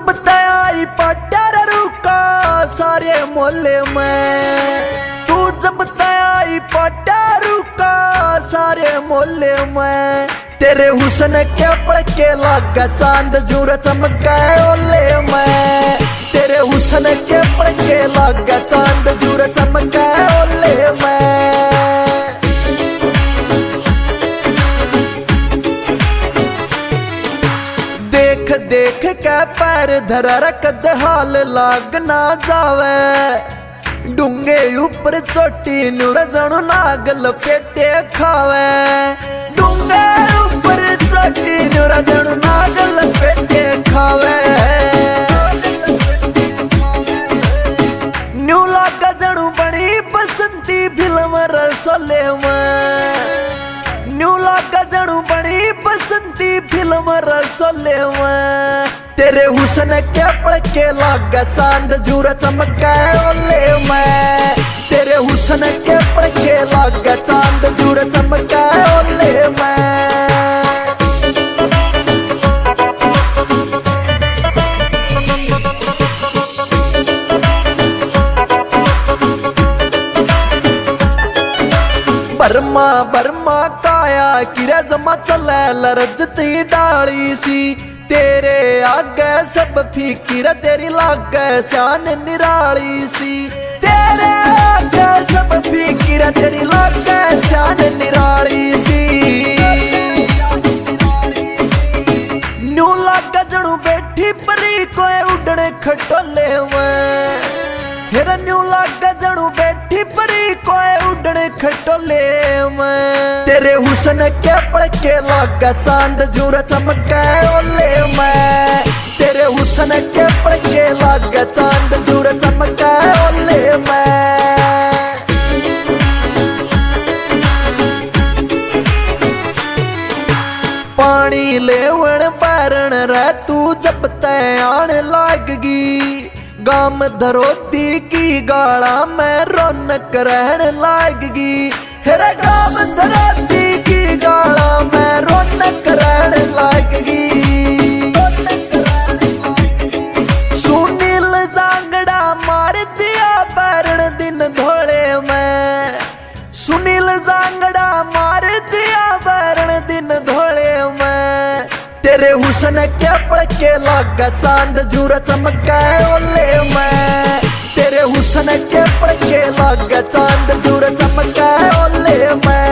जब आई पट्टर रुका सारे मोहल्ले में, तू जब आई पट्टर रुका सारे मोहल्ले में। तेरे हुस्न के पड़के लागा चांद जूर चमका ओले में, तेरे हुस्न के पड़के लागा चांद जूर चमका ओले में। देख देख के पैर धरा रकद हाल लाग ना जावे, डूंगे ऊपर चोटी नुर जणु नाग लपेटे खावे। डूंगे ऊपर चोटी नुर जणु नाग लपेटे खावे। न्यू लागा जणु बड़ी बसंती फिल्म रसोले में, न्यू लागा जणु बड़ी बसंती फिल्म रसोले में। तेरे हुस्न के पड़के लागा चांद जूर चमका ओले में, तेरे हुस्न के पड़के लागा चांद जूर चमका ओले में। बर्मा बर्मा काया किरा जमा चले लरजती डाली सी। तेरे आगे सब फीकिर तेरी लागे शान निराली सी। तेरे आगे सब फीकिर तेरी लागे शान निराली सी। न्यू लागे जणु बैठी परी कोई उड़ने खटोले में, हेरा न्यू लागे जणु बैठी परी कोई उड़ने खटोले में। तेरे हुस्न के पड़के लागा चांद जूर चमका ओले में, तेरे हुस्न के पड़के लागा चांद जूर चमका ओले में। पानी लेवण बैरण रे तू जब तय आन लागगी, गाम धरोती की गाला में रौनक रहन लागगी। हेरा गाम धरोती की गाला में रौनक रहन लागगी। सुनील जांगड़ा मार दिया बैरण दिन धोले में, सुनील जांगड़ा मार दिया बैरण दिन धोले में। तेरे हुस्न के पड़के लागा चांद जूर चमका ओले में, तेरे हुस्न के पड़के लागा चांद जूर चमका ओले में।